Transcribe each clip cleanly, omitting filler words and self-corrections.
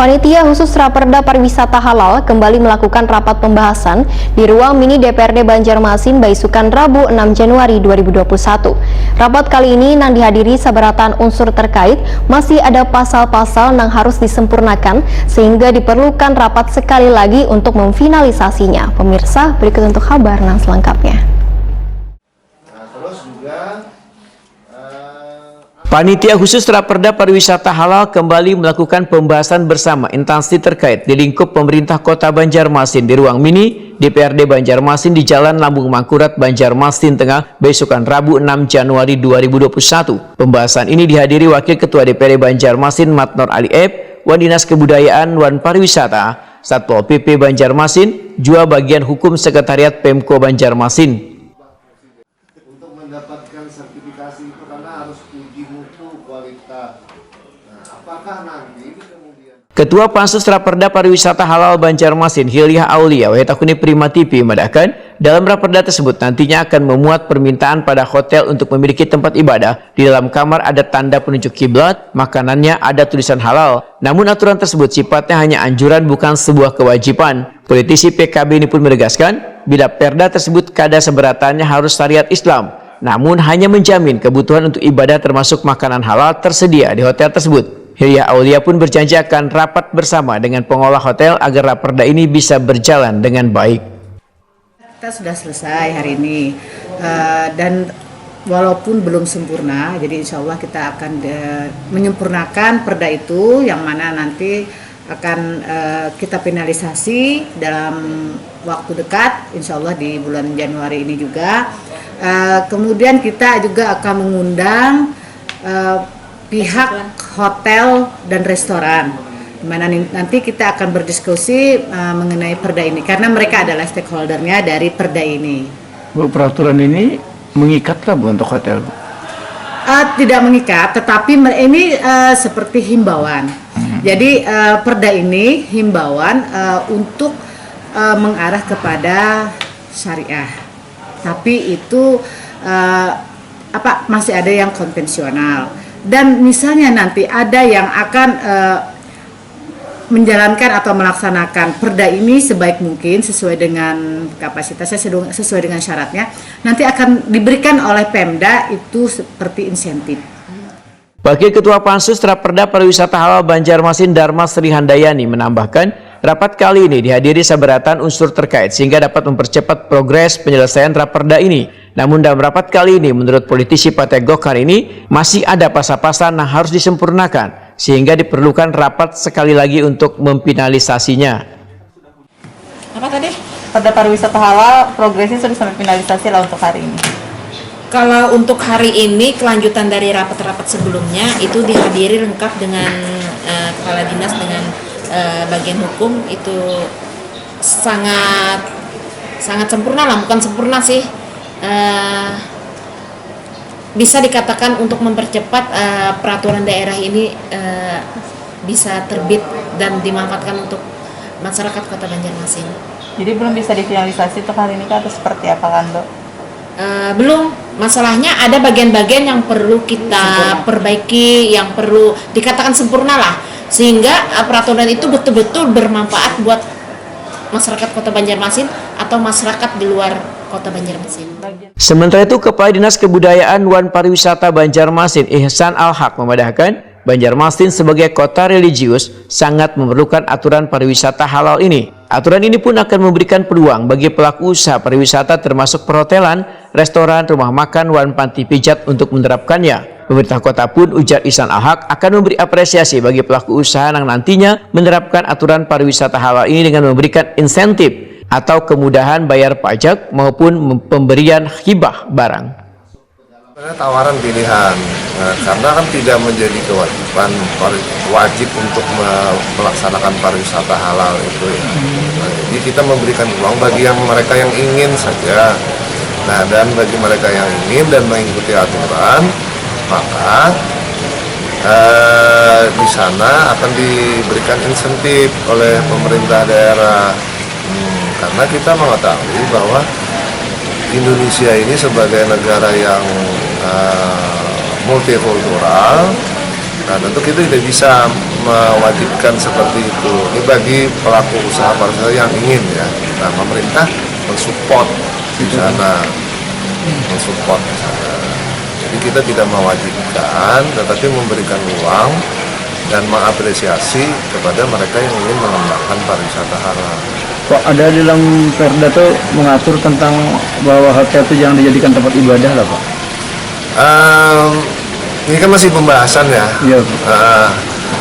Panitia khusus Raperda Pariwisata Halal kembali melakukan rapat pembahasan di ruang mini DPRD Banjarmasin Baisukan Rabu 6 Januari 2021. Rapat kali ini yang dihadiri seberatan unsur terkait, masih ada pasal-pasal yang harus disempurnakan sehingga diperlukan rapat sekali lagi untuk memfinalisasinya. Pemirsa, berikut untuk kabar selengkapnya. Panitia khusus Raperda Pariwisata Halal kembali melakukan pembahasan bersama instansi terkait di lingkup pemerintah Kota Banjarmasin di ruang mini DPRD Banjarmasin di Jalan Lambung Mangkurat, Banjarmasin Tengah, Baisukan Rabu 6 Januari 2021. Pembahasan ini dihadiri Wakil Ketua DPRD Banjarmasin Matnor Ali Ep, Wan Dinas Kebudayaan, Wan Pariwisata, Satpol PP Banjarmasin, juga bagian hukum Sekretariat Pemko Banjarmasin. Mendapatkan sertifikasi itu karena harus uji mutu kualitas. Nah, apakah nanti kemudian Ketua Pansus Raperda Pariwisata Halal Banjarmasin Hilyah Aulia Wahetakuni Prima TV mengatakan dalam raperda tersebut nantinya akan memuat permintaan pada hotel untuk memiliki tempat ibadah. Di dalam kamar ada tanda penunjuk kiblat, makanannya ada tulisan halal. Namun aturan tersebut sifatnya hanya anjuran, bukan sebuah kewajiban. Politisi PKB ini pun menegaskan bila perda tersebut kada seberatannya harus syariat Islam, namun hanya menjamin kebutuhan untuk ibadah termasuk makanan halal tersedia di hotel tersebut. Hilyah Aulia pun berjanji akan rapat bersama dengan pengelola hotel agar raperda ini bisa berjalan dengan baik. Kita sudah selesai hari ini dan walaupun belum sempurna, jadi insya Allah kita akan menyempurnakan perda itu yang mana nanti akan kita finalisasi dalam waktu dekat, insya Allah di bulan Januari ini juga. Kemudian kita juga akan mengundang pihak hotel dan restoran, dimana nanti kita akan berdiskusi mengenai perda ini, karena mereka adalah stakeholdernya dari perda ini. Bu, peraturan ini mengikat Bu untuk hotel? Tidak mengikat, tetapi ini seperti himbauan. Jadi perda ini himbauan untuk mengarah kepada syariah. Tapi itu masih ada yang konvensional. Dan misalnya nanti ada yang akan menjalankan atau melaksanakan perda ini sebaik mungkin sesuai dengan kapasitasnya, sesuai dengan syaratnya, nanti akan diberikan oleh Pemda itu seperti insentif. Wakil Ketua Pansus Raperda Pariwisata Halal Banjarmasin Dharma Sri Handayani menambahkan, rapat kali ini dihadiri seberatan unsur terkait sehingga dapat mempercepat progres penyelesaian raperda ini. Namun dalam rapat kali ini, menurut politisi Partai Golkar ini, masih ada pasal-pasal yang harus disempurnakan sehingga diperlukan rapat sekali lagi untuk memfinalisasinya. Apa tadi? Perda pariwisata halal progresnya sudah sampai finalisasi lah untuk hari ini. Kalau untuk hari ini kelanjutan dari rapat-rapat sebelumnya itu dihadiri lengkap dengan kepala dinas dengan bagian hukum, itu sangat sempurna lah, bukan sempurna sih, bisa dikatakan untuk mempercepat peraturan daerah ini bisa terbit dan dimanfaatkan untuk masyarakat Kota Banjarmasin. Jadi belum bisa difinalisasi untuk hari ini atau seperti apa kan, Dok? Belum, masalahnya ada bagian-bagian yang perlu kita perbaiki, yang perlu dikatakan sempurna lah, sehingga peraturan itu betul-betul bermanfaat buat masyarakat Kota Banjarmasin atau masyarakat di luar Kota Banjarmasin. Sementara itu, Kepala Dinas Kebudayaan Wan Pariwisata Banjarmasin Ihsan Al-Haq memandahkan Banjarmasin sebagai kota religius sangat memerlukan aturan pariwisata halal ini. Aturan ini pun akan memberikan peluang bagi pelaku usaha pariwisata termasuk perhotelan, restoran, rumah makan, wan panti pijat untuk menerapkannya. Pemerintah kota pun, ujar Ihsan Al-Haq, akan memberi apresiasi bagi pelaku usaha yang nantinya menerapkan aturan pariwisata halal ini dengan memberikan insentif atau kemudahan bayar pajak maupun pemberian hibah barang. tawaran pilihan, karena kan tidak menjadi kewajiban wajib untuk melaksanakan pariwisata halal itu ya. Jadi kita memberikan peluang bagi mereka yang ingin saja. Nah, dan bagi mereka yang ingin dan mengikuti aturan, maka di sana akan diberikan insentif oleh pemerintah daerah, karena kita mengetahui bahwa Indonesia ini sebagai negara yang multikultural, Nah, tentu kita tidak bisa mewajibkan seperti itu. Ini bagi pelaku usaha pariwisata yang ingin ya. Nah, pemerintah mensupport di sana, mensupport di sana. Jadi kita tidak mewajibkan, tetapi memberikan ruang dan mengapresiasi kepada mereka yang ingin mengembangkan pariwisata halal. Kok ada di dalam Perda tuh mengatur tentang bahwa hotel itu jangan dijadikan tempat ibadah lah Pak? Ini kan masih pembahasan ya. Iya.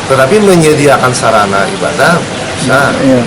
Tetapi menyediakan sarana ibadah bisa. Iya.